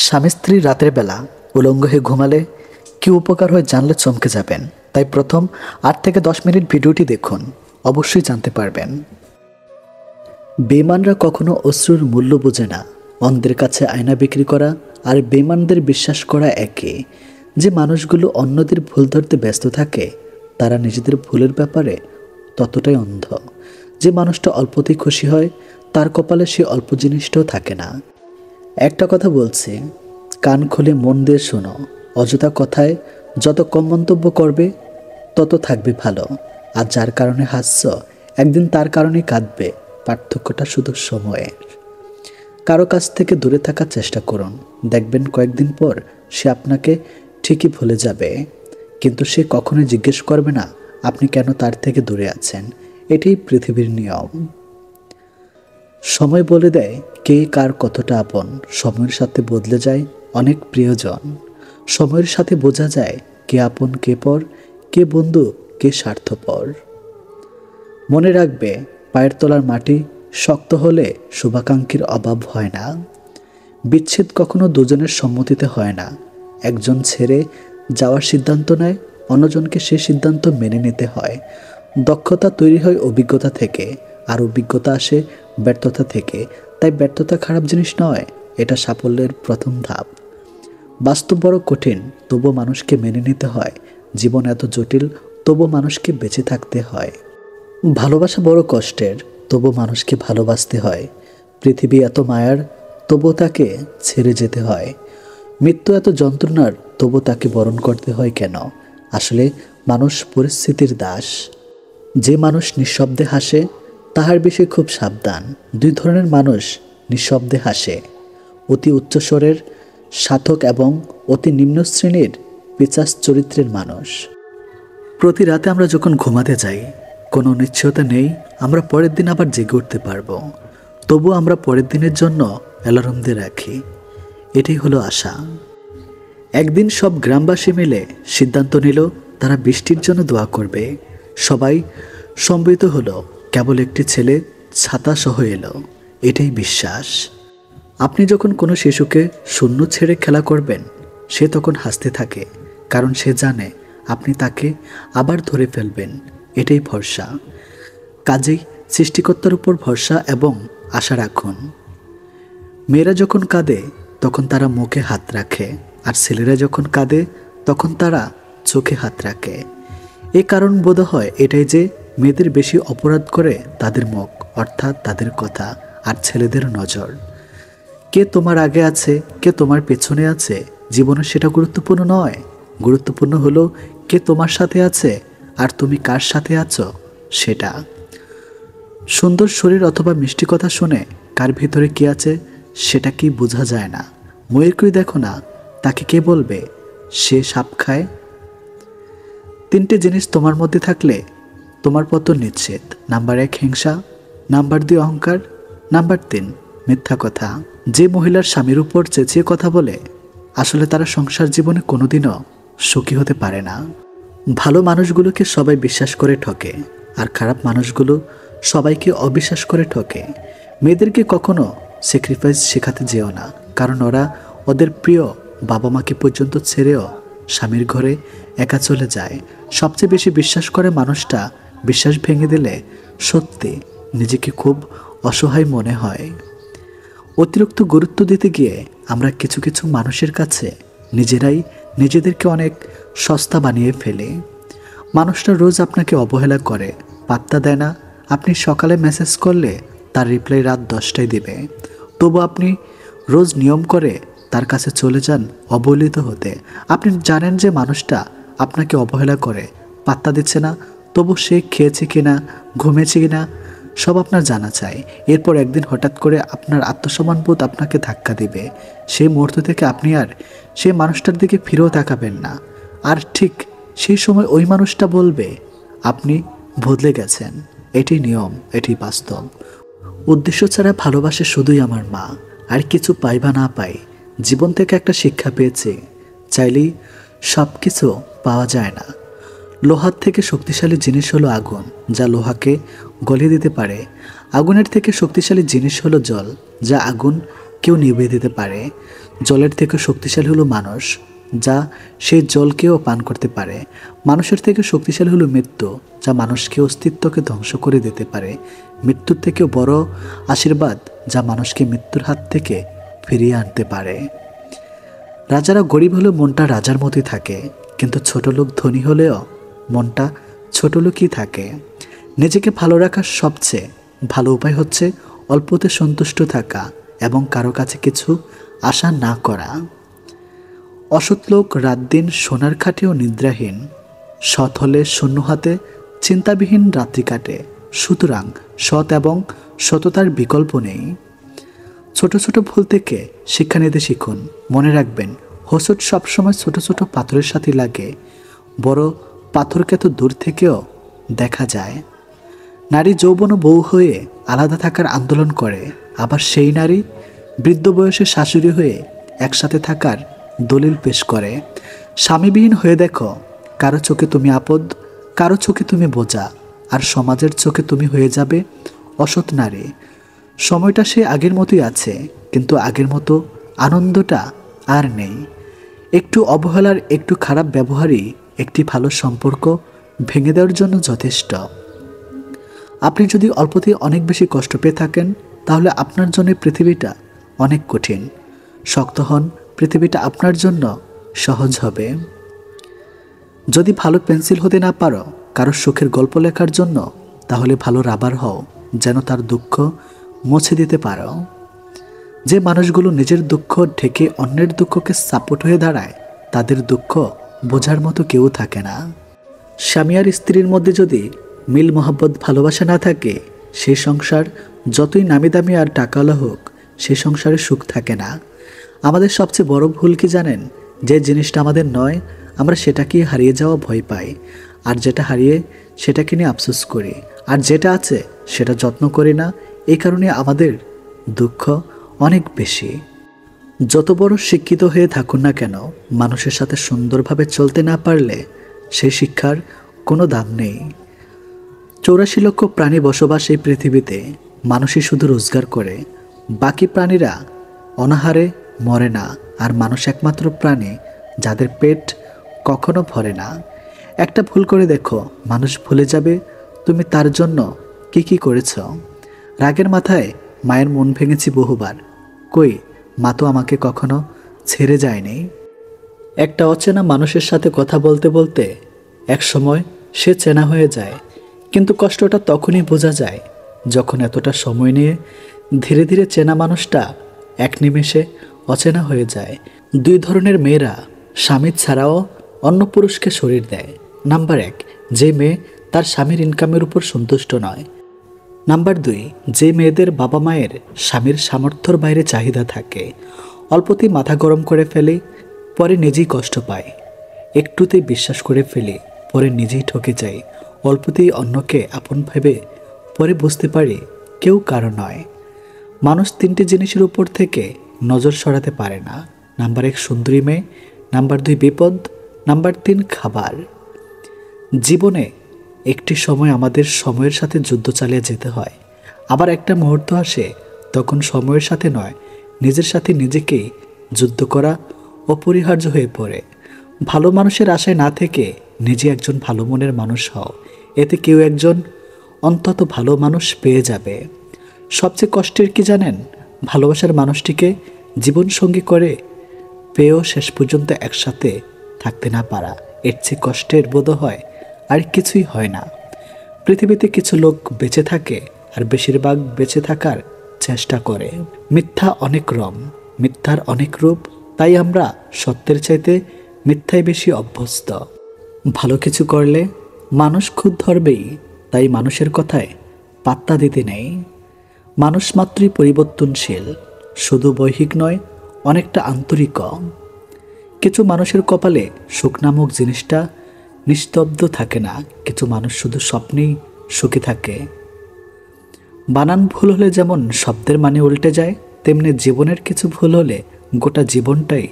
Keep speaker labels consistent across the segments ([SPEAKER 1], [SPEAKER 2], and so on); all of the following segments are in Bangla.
[SPEAKER 1] স্বামী স্ত্রী রাতের বেলা উলঙ্গ হয়ে ঘুমালে কি উপকার হয় জানলে চমকে যাবেন। তাই প্রথম 8 থেকে 10 মিনিট ভিডিওটি দেখুন, অবশ্যই জানতে পারবেন। বেঈমানরা কখনো অশ্রুর মূল্য বোঝে না। অন্ধের কাছে আয়না বিক্রি করা আর বেঈমানদের বিশ্বাস করা একই। যে মানুষগুলো অন্যদের ভুল ধরতে ব্যস্ত থাকে তারা নিজেদের ভুলের ব্যাপারে ততটাই অন্ধ। যে মানুষটা অল্পতেই খুশি হয় তার কপালে সে অল্প জিনিসটাও থাকে না। একটা কথা বলছি, কান খুলে মন দিয়ে শোনো। অযথা কথায় যত কম মন্তব্য করবে তত থাকবে ভালো। আর যার কারণে হাসছ একদিন তার কারণেই কাঁদবে। পার্থক্যটা শুধু সময়ের। কারো কাছ থেকে দূরে থাকার চেষ্টা করুন, দেখবেন কয়েকদিন পর সে আপনাকে ঠিকই ভুলে যাবে, কিন্তু সে কখনোই জিজ্ঞেস করবে না আপনি কেন তার থেকে দূরে আছেন। এটাই পৃথিবীর নিয়ম। সময় বলে দেয় কে কার কতটা আপন। সময়ের সাথে বদলে যায় অনেক প্রিয়জন। সময়ের সাথে বোঝা যায় কে আপন কে পর, কে বন্ধু কে স্বার্থপর। মনে রাখবে, পায়ের তলার মাটি শক্ত হলে শুভাকাঙ্ক্ষীর অভাব হয় না। বিচ্ছেদ কখনো দুজনের সম্মতিতে হয় না। একজন ছেড়ে যাওয়ার সিদ্ধান্ত নেয়, অন্যজনকে সে সিদ্ধান্ত মেনে নিতে হয়। দক্ষতা তৈরি হয় অভিজ্ঞতা থেকে, আর অভিজ্ঞতা আসে ব্যর্থতা থেকে। তাই ব্যর্থতা খারাপ জিনিস নয়, এটা সাফল্যের প্রথম ধাপ। বাস্তব বড় কঠিন, তবু মানুষকে মেনে নিতে হয়। জীবন এত জটিল, তবু মানুষকে বেঁচে থাকতে হয়। ভালোবাসা বড় কষ্টের, তবু মানুষকে ভালোবাসতে হয়। পৃথিবী এত মায়ার, তবু তাকে ছেড়ে যেতে হয়। মৃত্যু এত যন্ত্রণার, তবু তাকে বরণ করতে হয় কেন? আসলে মানুষ পরিস্থিতির দাস। যে মানুষ নিঃশব্দে হাসে তাহার বিষয়ে খুব সাবধান। 2 ধরনের মানুষ নিঃশব্দে হাসে: অতি উচ্চস্বরের সাধক এবং অতি নিম্ন শ্রেণীর পিশাচ চরিত্রের মানুষ। প্রতি রাতে আমরা যখন ঘুমাতে যাই, কোনো নিশ্চয়তা নেই আমরা পরের দিন আবার জেগে উঠতে পারবো। তবু আমরা পরের দিনের জন্য অ্যালার্ম দিয়ে রাখি। এটাই হলো আশা। একদিন সব গ্রামবাসী মিলে সিদ্ধান্ত নিল তারা বৃষ্টির জন্য দোয়া করবে। সবাই সম্মিলিত হলো, কেবল একটি ছেলে ছাতা সহ এলো। এটাই বিশ্বাস। আপনি যখন কোনো শিশুকে শূন্য ছেড়ে খেলা করবেন, সে তখন হাসতে থাকে, কারণ সে জানে আপনি তাকে আবার ধরে ফেলবেন। এটাই ভরসা। কাজেই সৃষ্টিকর্তার উপর ভরসা এবং আশা রাখুন। মেয়েরা যখন কাঁদে তখন তারা মুখে হাত রাখে, আর ছেলেরা যখন কাঁদে তখন তারা চোখে হাত রাখে। এই কারণ বোধ হয় এটাই যে মেয়েদের বেশি অপরাধ করে তাদের মুখ, অর্থাৎ তাদের কথা, আর ছেলেদের নজর। কে তোমার আগে আছে কে তোমার পেছনে আছে জীবনে সেটা গুরুত্বপূর্ণ নয়। গুরুত্বপূর্ণ হলো কে তোমার সাথে আছে আর তুমি কার সাথে আছো সেটা। সুন্দর শরীর অথবা মিষ্টি কথা শুনে কার ভিতরে কি আছে সেটা কি বোঝা যায় না। ময়ূরকেই দেখো না, তাকে কে বলবে সে সাপ খায়? 3টে জিনিস তোমার মধ্যে থাকলে তোমার পতন নিশ্চিত। নাম্বার 1 হিংসা, নাম্বার 2 অহংকার, নাম্বার 3 মিথ্যা কথা। যে মহিলার স্বামীর উপর চেঁচিয়ে কথা বলে, আসলে তারা সংসার জীবনে কোনোদিনও সুখী হতে পারে না। ভালো মানুষগুলোকে সবাই বিশ্বাস করে ঠকে, আর খারাপ মানুষগুলো সবাইকে অবিশ্বাস করে ঠকে। মেয়েদেরকে কখনো স্যাক্রিফাইস শেখাতে যেও না, কারণ ওরা ওদের প্রিয় বাবা মাকে পর্যন্ত ছেড়েও স্বামীর ঘরে একা চলে যায়। সবচেয়ে বেশি বিশ্বাস করে মানুষটা বিশ্বাস ভেঙে দিলে সত্যি নিজেকে খুব অসহায় মনে হয়। অতিরিক্ত গুরুত্ব দিতে গিয়ে আমরা কিছু কিছু মানুষের কাছে নিজেরাই নিজেদেরকে অনেক সস্তা বানিয়ে ফেলি। মানুষটা রোজ আপনাকে অবহেলা করে, পাত্তা দেয় না। আপনি সকালে মেসেজ করলে তার রিপ্লাই রাত 10টায় দেবে, তবু আপনি রোজ নিয়ম করে তার কাছে চলে যান অবহেলিত হতে। আপনি জানেন যে মানুষটা আপনাকে অবহেলা করে, পাত্তা দিচ্ছে না, তবু সে খেয়েছে কিনা ঘুমিয়েছে কিনা সব আপনার জানা চাই। এরপর একদিন হঠাৎ করে আপনার আত্মসম্মানবোধ আপনাকে ধাক্কা দিবে। সেই মুহূর্ত থেকে আপনি আর সেই মানুষটার দিকে ফিরেও তাকাবেন না। আর ঠিক সেই সময় ওই মানুষটা বলবে আপনি বদলে গেছেন। এটি নিয়ম, এটি বাস্তব। উদ্দেশ্য ছাড়া ভালোবাসে শুধুই আমার মা। আর কিছু পাই বা না পাই, জীবন থেকে একটা শিক্ষা পেয়েছি, চাইলেই সব কিছু পাওয়া যায় না। লোহার থেকে শক্তিশালী জিনিস হলো আগুন, যা লোহাকে গলিয়ে দিতে পারে। আগুনের থেকে শক্তিশালী জিনিস হলো জল, যা আগুন কেউ নিভিয়ে দিতে পারে। জলের থেকে শক্তিশালী হলো মানুষ, যা সেই জলকেও পান করতে পারে। মানুষের থেকে শক্তিশালী হলো মৃত্যু, যা মানুষকে অস্তিত্বকে ধ্বংস করে দিতে পারে। মৃত্যুর থেকেও বড় আশীর্বাদ, যা মানুষকে মৃত্যুর হাত থেকে ফিরিয়ে আনতে পারে। রাজারা গরিব হলেও মনটা রাজার মতোই থাকে, কিন্তু ছোট লোক ধনী হলেও মনটা ছোট লোকই থাকে। নিজেকে ভালো রাখার সবচেয়ে ভালো উপায় হচ্ছে অল্পতে সন্তুষ্ট থাকা এবং কারো কাছে কিছু আশা না করা। অসৎ লোক রাত দিন সোনার খাটেও নিদ্রাহীন, সৎ হলে শূন্য হাতে চিন্তাবিহীন রাত্রি কাটে। সুতরাং সৎ এবং সততার বিকল্প নেই। ছোট ছোট ভুল থেকে শিক্ষা নিতে শিখুন। মনে রাখবেন, হোঁচট সবসময় ছোট ছোট পাথরের সাথে লাগে, বড় পাথরকে তো দূর থেকেও দেখা যায়। নারী যৌবন ও বউ হয়ে আলাদা থাকার আন্দোলন করে, আবার সেই নারী বৃদ্ধ বয়সে শাশুড়ি হয়ে একসাথে থাকার দলিল পেশ করে। স্বামীবিহীন হয়ে দেখো, কারো চোখে তুমি আপদ, কারো চোখে তুমি বোঝা, আর সমাজের চোখে তুমি হয়ে যাবে অসৎ নারী। সময়টা সে আগের মতোই আছে, কিন্তু আগের মতো আনন্দটা আর নেই। একটু অবহেলার, একটু খারাপ ব্যবহারই একটি ভালো সম্পর্ক ভেঙে দেওয়ার জন্য যথেষ্ট। আপনি যদি অল্পতেই অনেক বেশি কষ্ট পেয়ে থাকেন, তাহলে আপনার জন্য পৃথিবীটা অনেক কঠিন। শক্ত হন, পৃথিবীটা আপনার জন্য সহজ হবে। যদি ভালো পেন্সিল হতে না পারো কারো সুখের গল্প লেখার জন্য, তাহলে ভালো রাবার হও, যেন তার দুঃখ মুছে দিতে পারো। যে মানুষগুলো নিজের দুঃখ ঢেকে অন্যের দুঃখকে সাপোর্ট হয়ে দাঁড়ায়, তাদের দুঃখ বোঝার মতো কেউ থাকে না। স্বামী আর স্ত্রীর মধ্যে যদি মিল মহব্বত ভালোবাসা না থাকে, সেই সংসার যতই নামি দামি আর টাকাওয়ালা হোক, সেই সংসারে সুখ থাকে না। আমাদের সবচেয়ে বড় ভুল কি জানেন? যে জিনিসটা আমাদের নয়, আমরা সেটাকে হারিয়ে যাওয়া ভয় পাই, আর যেটা হারিয়ে সেটাকে নিয়ে আফসোস করি, আর যেটা আছে সেটা যত্ন করি না। এই কারণে আমাদের দুঃখ অনেক বেশি। যত বড় শিক্ষিত হয়ে থাকুন না কেন, মানুষের সাথে সুন্দরভাবে চলতে না পারলে সেই শিক্ষার কোনো দাম নেই। 84 লক্ষ প্রাণী বসবাস এই পৃথিবীতে। মানুষই শুধু রোজগার করে, বাকি প্রাণীরা অনাহারে মরে না। আর মানুষ একমাত্র প্রাণী যাদের পেট কখনো ভরে না। একটা ভুল করে দেখো, মানুষ ভুলে যাবে তুমি তার জন্য কি কি করেছ। রাগের মাথায় মায়ের মন ভেঙেছি বহুবার, কই মা তো আমাকে কখনো ছেড়ে যায়নি। একটা অচেনা মানুষের সাথে কথা বলতে বলতে এক সময় সে চেনা হয়ে যায়, কিন্তু কষ্টটা তখনই বোঝা যায় যখন এতটা সময় নিয়ে ধীরে ধীরে চেনা মানুষটা এক নিমেষে অচেনা হয়ে যায়। 2 ধরনের মেয়েরা স্বামী ছাড়াও অন্য পুরুষকে শরীর দেয়। নাম্বার 1, যে মেয়ে তার স্বামীর ইনকামের উপর সন্তুষ্ট নয়। নাম্বার 2, যে মেয়েদের বাবা মায়ের স্বামীর সামর্থ্যর বাইরে চাহিদা থাকে। অল্পতেই মাথা গরম করে ফেলে, পরে নিজেই কষ্ট পায়। একটুতেই বিশ্বাস করে ফেলে, পরে নিজেই ঠকে যায়। অল্পতেই অন্যকে আপন ভেবে, পরে বুঝতে পারে কেউ কারো নয়। মানুষ 3টি জিনিসের উপর থেকে নজর সরাতে পারে না। নাম্বার 1 সুন্দরী মেয়ে, নাম্বার 2 বিপদ, নাম্বার 3 খাবার। জীবনে একটি সময় আমাদের সময়ের সাথে যুদ্ধ চালিয়ে যেতে হয়, আবার একটা মুহূর্ত আসে তখন সময়ের সাথে নয়, নিজের সাথে নিজেকেই যুদ্ধ করা অপরিহার্য হয়ে পড়ে। ভালো মানুষের আশায় না থেকে নিজে একজন ভালো মনের মানুষ হও, এতে কেউ একজন অন্তত ভালো মানুষ পেয়ে যাবে। সবচেয়ে কষ্টের কি জানেন? ভালোবাসার মানুষটিকে জীবনসঙ্গী করে পেয়েও শেষ পর্যন্ত একসাথে থাকতে না পারা। এর চেয়ে কষ্টের বোধ হয় আর কিছুই হয় না। পৃথিবীতে কিছু লোক বেঁচে থাকে আর বেশিরভাগ বেঁচে থাকার চেষ্টা করে। মিথ্যা অনেক রং, মিথ্যার অনেক রূপ, তাই আমরা সত্যের চাইতে মিথ্যায় বেশি অভ্যস্ত। ভালো কিছু করলে মানুষ খুদ ধরবেই, তাই মানুষের কথায় পাত্তা দিতে নেই। মানুষ মাত্রই পরিবর্তনশীল, শুধু বৈহিক নয়, অনেকটা আন্তরিক। কিছু মানুষের কপালে সুখ নামক জিনিসটা নিস্তব্ধ থাকে না, কিছু মানুষ শুধু স্বপ্নেই সুখী থাকে। বানান ভুল হলে যেমন শব্দের মানে উল্টে যায়, তেমনি জীবনের কিছু ভুল হলে গোটা জীবনটাই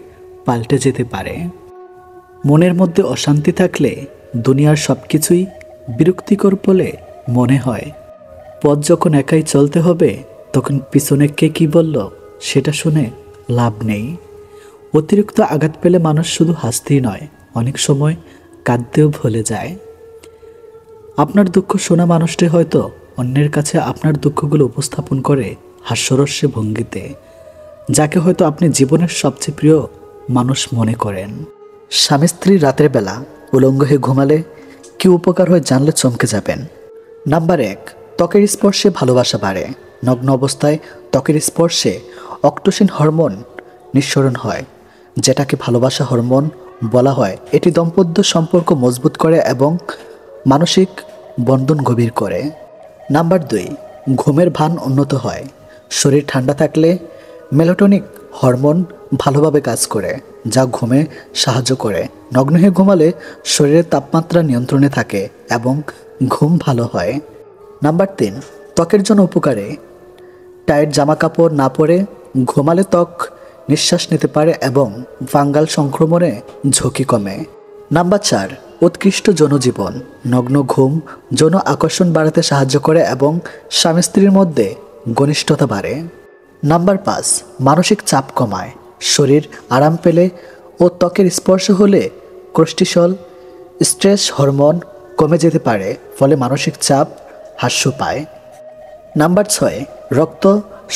[SPEAKER 1] পাল্টে যেতে পারে। মনের মধ্যে অশান্তি থাকলে দুনিয়ার সব কিছুই বিরক্তিকর বলে মনে হয়। পথ যখন একাই চলতে হবে, তখন পিছনে কে কি বলল সেটা শুনে লাভ নেই। অতিরিক্ত আঘাত পেলে মানুষ শুধু হাসতেই নয়, অনেক সময় কাঁদতেও ভুলে যায়। আপনার দুঃখ শোনা মানুষটি হয়তো অন্যের কাছে আপনার দুঃখগুলো উপস্থাপন করে হাস্যরস্যে ভঙ্গিতে, যাকে হয়তো আপনি জীবনের সবচেয়ে প্রিয় মানুষ মনে করেন। স্বামী স্ত্রী রাতের বেলা উলঙ্গ হয়ে ঘুমালে কি উপকার হয় জানলে চমকে যাবেন। নাম্বার 1, ত্বকের স্পর্শে ভালোবাসা বাড়ে। নগ্ন অবস্থায় ত্বকের স্পর্শে অক্টোসিন হরমোন নিঃসরণ হয়, যেটাকে ভালোবাসা হরমোন বলা হয়। এটি দাম্পত্য সম্পর্ক মজবুত করে এবং মানসিক বন্ধন গভীর করে। নাম্বার 2, ঘুমের ভান উন্নত হয়। শরীর ঠান্ডা থাকলে মেলাটোনিন হরমোন ভালোভাবে কাজ করে, যা ঘুমে সাহায্য করে। নগ্ন হয়ে ঘুমালে শরীরের তাপমাত্রা নিয়ন্ত্রণে থাকে এবং ঘুম ভালো হয়। নাম্বার 3, ত্বকের জন্য উপকারী। টাইট জামা কাপড় না পরে ঘুমালে ত্বক নিঃশ্বাস নিতে পারে এবং ফাঙ্গাল সংক্রমণে ঝুঁকি কমে। নাম্বার 4, উৎকৃষ্ট যৌনজীবন। নগ্ন ঘুম যৌন আকর্ষণ বাড়াতে সাহায্য করে এবং স্বামী স্ত্রীর মধ্যে ঘনিষ্ঠতা বাড়ে। নাম্বার 5, মানসিক চাপ কমায়। শরীর আরাম পেলে ও ত্বকের স্পর্শ হলে কোর্টিসল স্ট্রেস হরমোন কমে যেতে পারে, ফলে মানসিক চাপ হ্রাস পায়। নাম্বার 6, রক্ত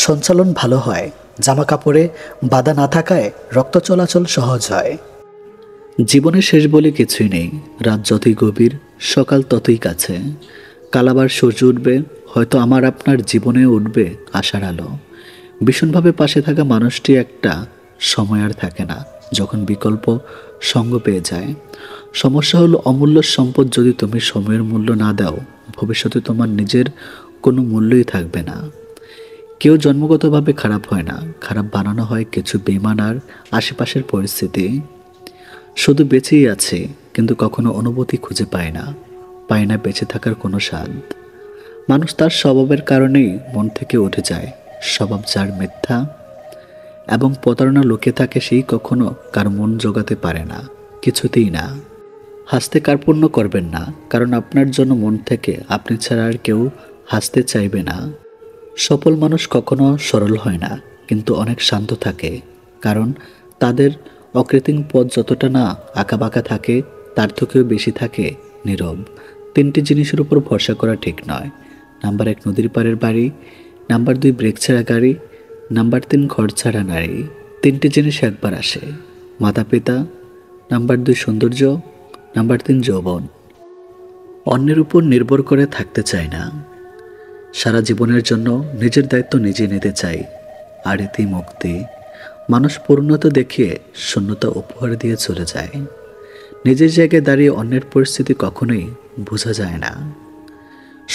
[SPEAKER 1] সঞ্চালন ভালো হয়। জামা কাপড়ে বাধা না থাকায় রক্ত চলাচল সহজ হয়। জীবনের শেষ বলে কিছুই নেই। রাত যতই গভীর, সকাল ততই কাছে। কাল আবার সূর্য উঠবে, হয়তো আমার আপনার জীবনে উঠবে আশার আলো। ভীষণভাবে পাশে থাকা মানুষটি একটা সময় আর থাকে না, যখন বিকল্প সঙ্গ পেয়ে যায়। সমস্যা হলো অমূল্য সম্পদ যদি তুমি সময়ের মূল্য না দাও, ভবিষ্যতে তোমার নিজের কোনো মূল্যই থাকবে না। কেউ জন্মগতভাবে খারাপ হয় না, খারাপ বানানো হয় কিছু বেইমান আর আশেপাশের পরিস্থিতি। শুধু বেঁচেই আছে, কিন্তু কখনো অনুভূতি খুঁজে পায় না বেঁচে থাকার কোনো স্বাদ। মানুষ তার স্বভাবের কারণেই মন থেকে উঠে যায়। স্বভাব যার মিথ্যা এবং প্রতারণা লুকে থাকে, সেই কখনো কার মন জোগাতে পারে না, কিছুতেই না। হাসতে কার্পণ্য করবেন না, কারণ আপনার জন্য মন থেকে আপনি ছাড়া আর কেউ হাসতে চাইবে না। সফল মানুষ কখনো সরল হয় না, কিন্তু অনেক শান্ত থাকে, কারণ তাদের অকৃত্রিম পথ যতটা না আঁকাবাঁকা থাকে, তার থেকেও বেশি থাকে নীরব। 3টি জিনিসের উপর ভরসা করা ঠিক নয়। নাম্বার 1, নদীর পাড়ের বাড়ি। নাম্বার 2, ব্রেক ছাড়া গাড়ি। নাম্বার 3, ঘর ছাড়া নারী। 3টি জিনিস একবার আসে, মাতা পিতা। নাম্বার 2, সৌন্দর্য। নাম্বার 3, যৌবন। অন্যের উপর নির্ভর করে থাকতে চাই না। সারা জীবনের জন্য নিজের দায়িত্ব নিজে নিতে চাই, আর এতেই মুক্তি। মানুষ পূর্ণতা দেখিয়ে শূন্যতা উপহার দিয়ে চলে যায়। নিজের জায়গায় দাঁড়িয়ে অন্যের পরিস্থিতি কখনোই বোঝা যায় না।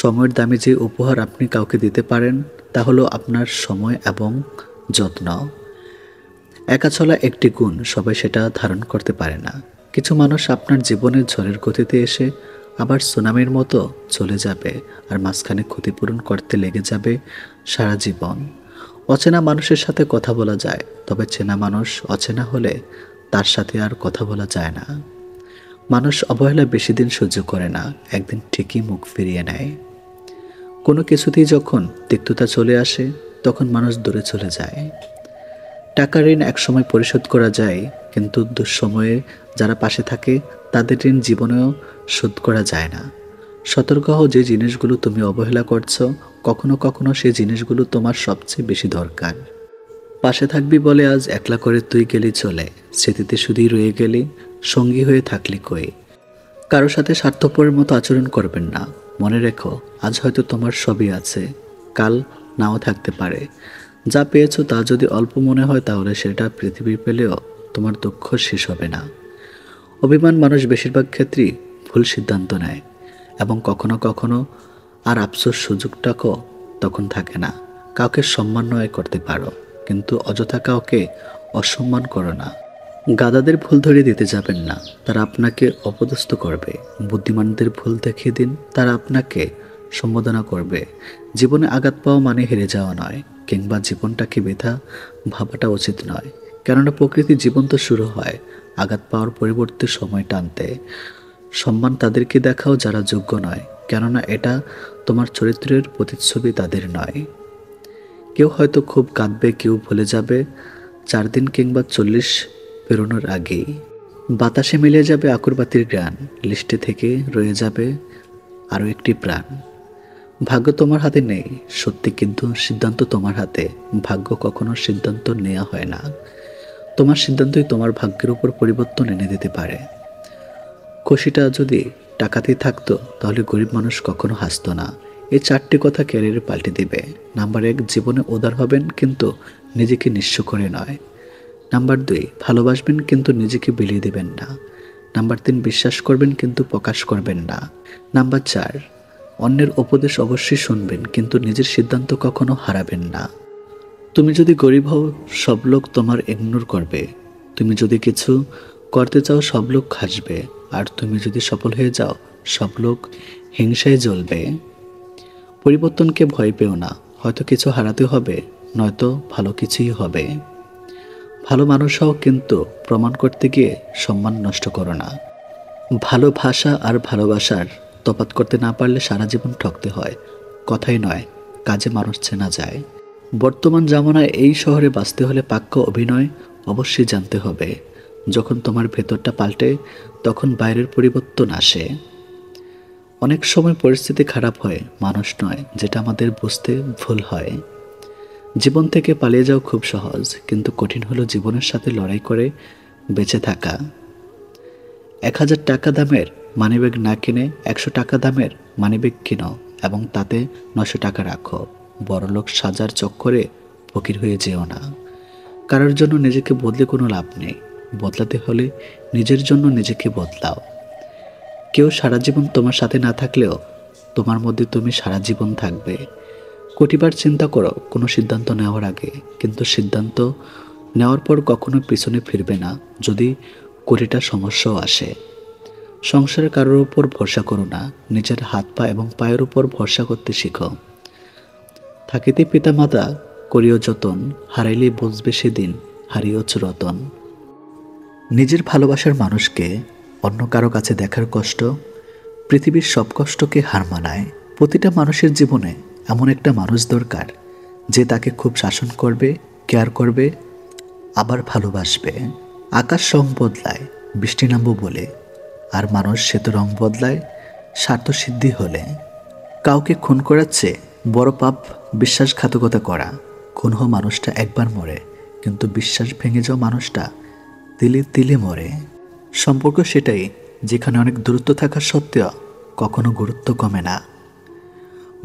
[SPEAKER 1] সময়ের দামে যে উপহার আপনি কাউকে দিতে পারেন, তা হলো আপনার সময় এবং যত্ন। একা চলা একটি গুণ, সবাই সেটা ধারণ করতে পারে না। কিছু মানুষ আপনার জীবনের ঝড়ের গতিতে এসে আবার সুনামির মতো চলে যাবে, আর মাঝখানে ক্ষতিপূরণ করতে লেগে যাবে সারা জীবন। অচেনা মানুষের সাথে কথা বলা যায়, তবে চেনা মানুষ অচেনা হলে তার সাথে আর কথা বলা যায় না। মানুষ অবহেলা বেশি দিন সহ্য করে না, একদিন ঠিকই মুখ ফিরিয়ে নেয়। কোনো কিছুতেই যখন তিক্ততা চলে আসে, তখন মানুষ দূরে চলে যায়। টাকা ঋণ একসময় পরিশোধ করা যায়, কিন্তু দুঃসময়ে যারা পাশে থাকে তাদের ঋণ জীবনেও শোধ করা যায় না। সতর্ক হও, যে জিনিসগুলো তুমি অবহেলা করছো, কখনো কখনো সেই জিনিসগুলো তোমার সবচেয়ে বেশি দরকার। পাশে থাকবি বলে আজ একলা করে তুই গেলি চলে, স্মৃতিতে শুধুই রয়ে গেলি, সঙ্গী হয়ে থাকলি কই। কারো সাথে স্বার্থপরের মতো আচরণ করবেন না। মনে রেখো, আজ হয়তো তোমার সবই আছে, কাল নাও থাকতে পারে। যা পেয়েছো তা যদি অল্প মনে হয়, তাহলে সেটা পৃথিবী পেলেও তোমার দুঃখ শেষ হবে না। অভিমান মানুষ বেশিরভাগ ক্ষেত্রেই ভুল সিদ্ধান্ত নেয়, এবং কখনো কখনো আর আফসোস সুযোগটাও তখন থাকে না। কাউকে সম্মানই করতে পারো, কিন্তু অযথা কাউকে অসম্মান করো না। গাধাদের ভুল ধরিয়ে দিতে যাবেন না, তারা আপনাকে অপদস্থ করবে। বুদ্ধিমানদের ভুল দেখিয়ে দিন, তারা আপনাকে সম্বোধনা করবে। জীবনে আঘাত পাওয়া মানে হেরে যাওয়া নয়, কিংবা জীবনটাকে বৃথা ভাবাটা উচিত নয়। কেননা প্রকৃতি জীবন্ত শুরু হয় আঘাত পাওয়ার পরিবর্তে সময় টানতে। সম্মান তাদেরকে দেখাও যারা যোগ্য নয়, কেননা এটা তোমার চরিত্রের প্রতিচ্ছবি, তাদের নয়। কেউ হয়তো খুব কাঁদবে, কেউ ভুলে যাবে 4 দিন কিংবা 40 পেরোনোর আগেই। বাতাসে মিলে যাবে আকুরবাতির গান, লিস্টে থেকে রয়ে যাবে আরও একটি প্রাণ। ভাগ্য তোমার হাতে নেই সত্যি, কিন্তু সিদ্ধান্ত তোমার হাতে। ভাগ্য কখনো সিদ্ধান্ত নেওয়া হয় না, তোমার সিদ্ধান্তই তোমার ভাগ্যের উপর পরিবর্তন এনে দিতে পারে। খুশিটা যদি টাকাতেই থাকতো তাহলে গরিব মানুষ কখনো হাসতো না। এই 4টি কথা ক্যারিয়ারে পাল্টে দিবে। নাম্বার 1, জীবনে উদার হবেন কিন্তু নিজেকে নিঃস্ব করে নয়। নাম্বার 2, ভালোবাসবেন কিন্তু নিজেকে বিলিয়ে দেবেন না। নাম্বার 3, বিশ্বাস করবেন কিন্তু প্রকাশ করবেন না। নাম্বার 4, অন্যের উপদেশ অবশ্যই শুনবেন কিন্তু নিজের সিদ্ধান্ত কখনো হারাবেন না। তুমি যদি গরিব হও সব লোক তোমার ইগনোর করবে, তুমি যদি কিছু করতে চাও সব লোক হাসবে, আর তুমি যদি সফল হয়ে যাও সব লোক হিংসায় জ্বলবে। পরিবর্তনকে ভয় পেও না, হয়তো কিছু হারাতে হবে, নয়তো ভালো কিছুই হবে। ভালো মানুষ হও কিন্তু প্রমাণ করতে গিয়ে সম্মান নষ্ট করো না। ভালোবাসা আর ভালোবাসার তফাৎ করতে না পারলে সারা জীবন ঠকতে হয়। কথাই নয়, কাজে মানুষ চেনা যায়। বর্তমান জামানায় এই শহরে বাঁচতে হলে পাক্কা অভিনয় অবশ্যই জানতে হবে। যখন তোমার ভেতরটা পাল্টে তখন বাইরের পরিবর্তন আসে। অনেক সময় পরিস্থিতি খারাপ হয়, মানুষ নয়, যেটা আমাদের বুঝতে ভুল হয়। জীবন থেকে পালিয়ে যাওয়া খুব সহজ, কিন্তু কঠিন হলো জীবনের সাথে লড়াই করে বেঁচে থাকা। 1000 টাকা দামের মানিব্যাগ না কিনে 100 টাকা দামের মানিব্যাগ কিনো এবং তাতে 900 টাকা রাখো। বড়লোক সাজার চক্করে ফকির হয়ে যেও না। কারোর জন্য নিজেকে বদলে কোনো লাভ নেই, বদলাতে হলে নিজের জন্য নিজেকে বদলাও। কেউ সারা জীবন তোমার সাথে না থাকলেও তোমার মধ্যে তুমি সারা জীবন থাকবে। কোটিবার চিন্তা করো কোনো সিদ্ধান্ত নেওয়ার আগে, কিন্তু সিদ্ধান্ত নেওয়ার পর কখনো পিছনে ফিরবে না যদি কোটিটা সমস্যাও আসে। সংসারে কারোর উপর ভরসা করো না, নিজের হাত পা এবং পায়ের উপর ভরসা করতে শিখো। থাকিতে পিতামাতা করিও যতন, হারাইলে বুঝবে সেদিন হারিয়েছ রতন। নিজের ভালোবাসার মানুষকে অন্য কারো কাছে দেখার কষ্ট পৃথিবীর সব কষ্টকে হার মানায়। প্রতিটা মানুষের জীবনে এমন একটা মানুষ দরকার যে তাকে খুব শাসন করবে, কেয়ার করবে, আবার ভালোবাসবে। আকাশ রং বদলায় বৃষ্টি নামবো বলে, আর মানুষ সে তো রং বদলায় স্বার্থ সিদ্ধি হলে। কাউকে খুন করাচ্ছে বড় পাপ বিশ্বাসঘাতকতা করা। খুন হওয়া মানুষটা একবার মরে, কিন্তু বিশ্বাস ভেঙে যাওয়া মানুষটা তিলে তিলে মরে। সম্পর্ক সেটাই যেখানে অনেক দূরত্ব থাকা সত্ত্বেও কখনো গুরুত্ব কমে না।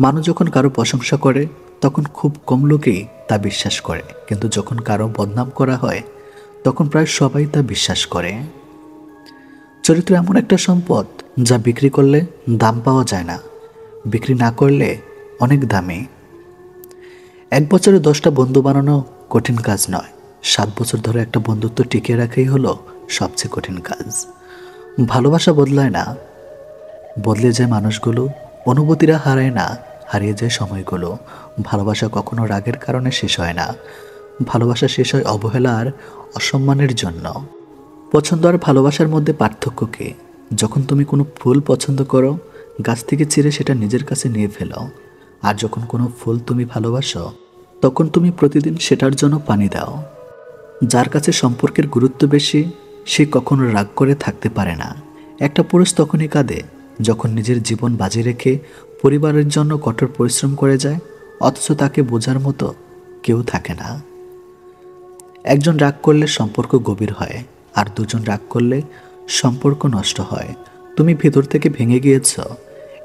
[SPEAKER 1] মানুষ যখন কারো প্রশংসা করে তখন খুব কম লোকেই তা বিশ্বাস করে, কিন্তু যখন কারো বদনাম করা হয় তখন প্রায় সবাই তা বিশ্বাস করে। চরিত্র এমন একটা সম্পদ যা বিক্রি করলে দাম পাওয়া যায় না, বিক্রি না করলে অনেক দামি। 1 বছরে 10টা বন্ধু বানানো কঠিন কাজ নয়, 7 বছর ধরে একটা বন্ধুত্ব টিকিয়ে রাখাই হলো সবচেয়ে কঠিন কাজ। ভালোবাসা বদলায় না, বদলে যায় মানুষগুলো। অনুভূতিরা হারায় না, হারিয়ে যায় সময়গুলো। ভালোবাসা কখনো রাগের কারণে শেষ হয় না, ভালোবাসা শেষ হয় অবহেলা আর অসম্মানের জন্য। পছন্দ আর ভালোবাসার মধ্যে পার্থক্য কি? যখন তুমি কোনো ফুল পছন্দ করো, গাছ থেকে ছিঁড়ে সেটা নিজের কাছে নিয়ে ফেলো। আর যখন কোনো ফুল তুমি ভালোবাসো, তখন তুমি প্রতিদিন সেটার জন্য পানি দাও। যার কাছে সম্পর্কের গুরুত্ব বেশি সে কখনো রাগ করে থাকতে পারে না। একটা পুরুষ তখনই কাঁদে যখন নিজের জীবন বাজি রেখে পরিবারের জন্য কঠোর পরিশ্রম করে যায়, অথচ তাকে বোঝার মতো কেউ থাকে না। একজন রাগ করলে সম্পর্ক গভীর হয়, আর দুজন রাগ করলে সম্পর্ক নষ্ট হয়। তুমি ভেতর থেকে ভেঙে গিয়েছ,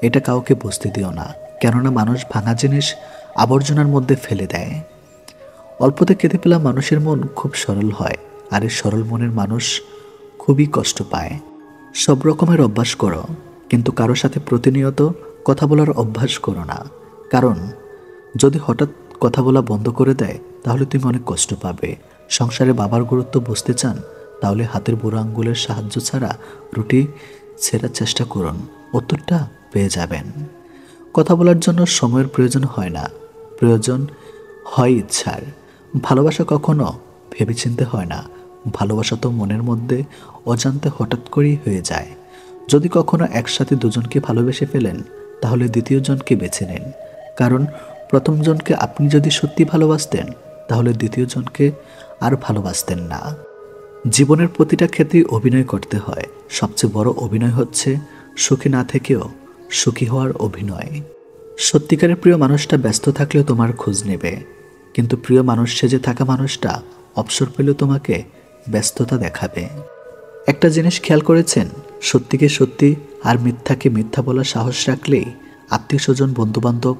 [SPEAKER 1] এটা কাউকে বুঝতে দিও না, কেননা মানুষ ভাঙা জিনিস আবর্জনার মধ্যে ফেলে দেয়। অল্পতে কেঁদে ফেলা মানুষের মন খুব সরল হয়, আর এই সরল মনের মানুষ খুবই কষ্ট পায়। সব রকমের অভ্যাস করো, কিন্তু কারো সাথে প্রতিনিয়ত কথা বলার অভ্যাস করো না, কারণ যদি হঠাৎ কথা বলা বন্ধ করে দেয় তাহলে তুমি অনেক কষ্ট পাবে। সংসারে বাবার গুরুত্ব বুঝতে চান তাহলে হাতের বুড়ো আঙ্গুলের সাহায্য ছাড়া রুটি ছেঁড়ার চেষ্টা করুন, উত্তরটা পেয়ে যাবেন। কথা বলার জন্য সময়ের প্রয়োজন হয় না, প্রয়োজন হয় ইচ্ছার। ভালোবাসা কখনো ভেবেচিন্তে হয় না, ভালোবাসা তো মনের মধ্যে অজান্তে হঠাৎ করেই হয়ে যায়। যদি কখনো একসাথে দুজনকে ভালোবেসে ফেলেন তাহলে দ্বিতীয় জনকে বেছে নিন, কারণ প্রথম জনকে আপনি যদি সত্যি ভালোবাসতেন তাহলে দ্বিতীয় জনকে আর ভালোবাসতেন না। জীবনের প্রতিটা ক্ষেত্রেই অভিনয় করতে হয়। সবচেয়ে বড় অভিনয় হচ্ছে সুখী না থেকেও সুখী হওয়ার অভিনয়। সত্যিকারের প্রিয় মানুষটা ব্যস্ত থাকলেও তোমার খোঁজ নেবে, কিন্তু প্রিয় মানুষ সেজে থাকা মানুষটা অবসর পেলেও তোমাকে ব্যস্ততা দেখাবে। একটা জিনিস খেয়াল করেছেন, সত্যিকে সত্যি আর মিথ্যাকে মিথ্যা বলার সাহস রাখলেই আত্মীয় স্বজন বন্ধুবান্ধব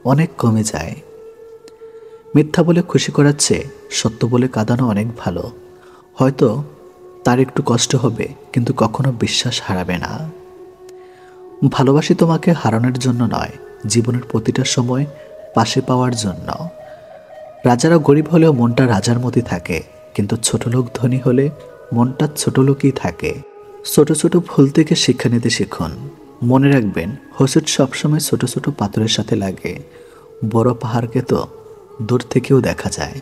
[SPEAKER 1] অনেক কমে যায়। মিথ্যা বলে খুশি করাচ্ছে সত্য বলে কাঁদানো অনেক ভালো। হয়তো তার একটু কষ্ট হবে, কিন্তু কখনো বিশ্বাস হারাবে না। ভালোবাসি তোমাকে হারানোর জন্য নয়, জীবনের প্রতিটা সময় পাশে পাওয়ার জন্য। রাজারা গরিব হলেও মনটা রাজার মতোই থাকে, কিন্তু ছোট লোক ধনী হলে মনটা ছোট লোকই থাকে। ছোট ছোট ভুল থেকে শিক্ষা নিতে শিখুন। মনে রাখবেন, হোঁচট সবসময় ছোট ছোট পাথরের সাথে লাগে, বড় পাহাড়কে তো দূর থেকেও দেখা যায়।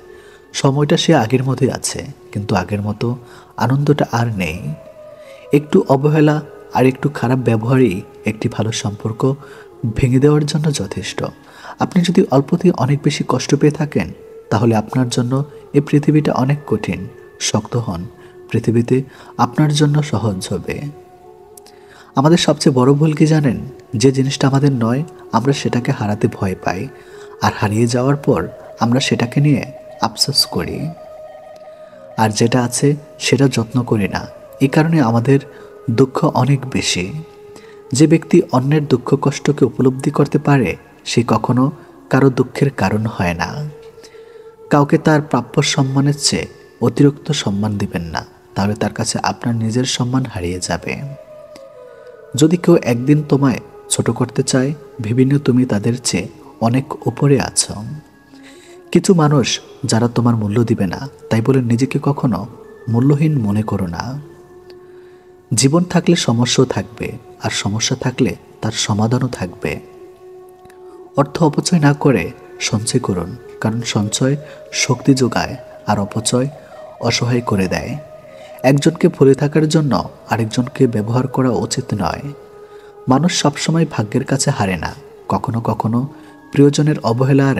[SPEAKER 1] সময়টা সে আগের মতোই আছে, কিন্তু আগের মতো আনন্দটা আর নেই। একটু অবহেলা আর একটু খারাপ ব্যবহারই একটি ভালো সম্পর্ক ভেঙে দেওয়ার জন্য যথেষ্ট। আপনি যদি অল্পতেই অনেক বেশি কষ্ট পেয়ে থাকেন, তাহলে আপনার জন্য এই পৃথিবীটা অনেক কঠিন। শক্ত হন, পৃথিবীতে আপনার জন্য সহজ হবে। আমাদের সবচেয়ে বড় ভুল কি জানেন? যে জিনিসটা আমাদের নয়, আমরা সেটাকে হারাতে ভয় পাই, আর হারিয়ে যাওয়ার পর আমরা সেটাকে নিয়ে আফসোস করি। আর যেটা আছে সেটা যত্ন করি না। এই কারণে আমাদের দুঃখ অনেক বেশি। যে ব্যক্তি অন্যের দুঃখ কষ্টকে উপলব্ধি করতে পারে, সে কখনো কারো দুঃখের কারণ হয় না। কাউকে তার প্রাপ্য সম্মানের চেয়ে অতিরিক্ত সম্মান দিবেন না, তাহলে তার কাছে আপনার নিজের সম্মান হারিয়ে যাবে। যদি কেউ একদিন তোমায় ছোট করতে চায়, ভেবে নিও তুমি তাদের চেয়ে অনেক উপরে আছো। কিছু মানুষ যারা তোমার মূল্য দিবে না, তাই বলে নিজেকে কখনো মূল্যহীন মনে করো না। জীবন থাকলে সমস্যাও থাকবে, আর সমস্যা থাকলে তার সমাধানও থাকবে। অর্থ অপচয় না করে সঞ্চয় করুন, কারণ সঞ্চয় শক্তি যোগায় আর অপচয় অসহায় করে দেয়। একজনকে ভুলে থাকার জন্য আরেকজনকে ব্যবহার করা উচিত নয়। মানুষ সবসময় ভাগ্যের কাছে হারে না, কখনো কখনো প্রিয়জনের অবহেলা আর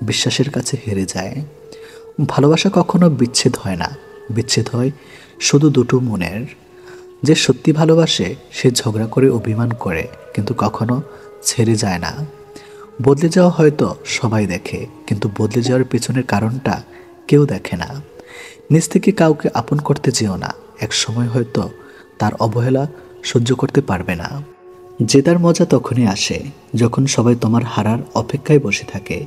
[SPEAKER 1] বিশ্বাসের কাছে হেরে যায়। ভালোবাসা কখনো বিচ্ছেদ হয় না, বিচ্ছেদ হয় শুধু দুটো মনের। যে সত্যি ভালোবাসে সে ঝগড়া করে অভিমান করে, কিন্তু কখনো ছেড়ে যায় না। বদলে যাওয়া হয়তো সবাই দেখে, কিন্তু বদলে যাওয়ার পেছনের কারণটা কেউ দেখে না। নিজ থেকে কাউকে আপন করতে যেও না, এক সময় হয়তো তার অবহেলা সহ্য করতে পারবে না। জেতার মজা তখনই আসে যখন সবাই তোমার হারার অপেক্ষায় বসে থাকে।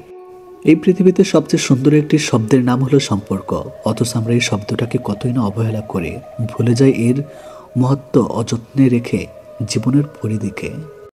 [SPEAKER 1] এই পৃথিবীতে সবচেয়ে সুন্দর একটি শব্দের নাম হলো সম্পর্ক, অথচ আমরা এই শব্দটাকে কতই না অবহেলা করি, ভুলে যাই এর মহত্ব অযত্নে রেখে জীবনের পরিধিকে।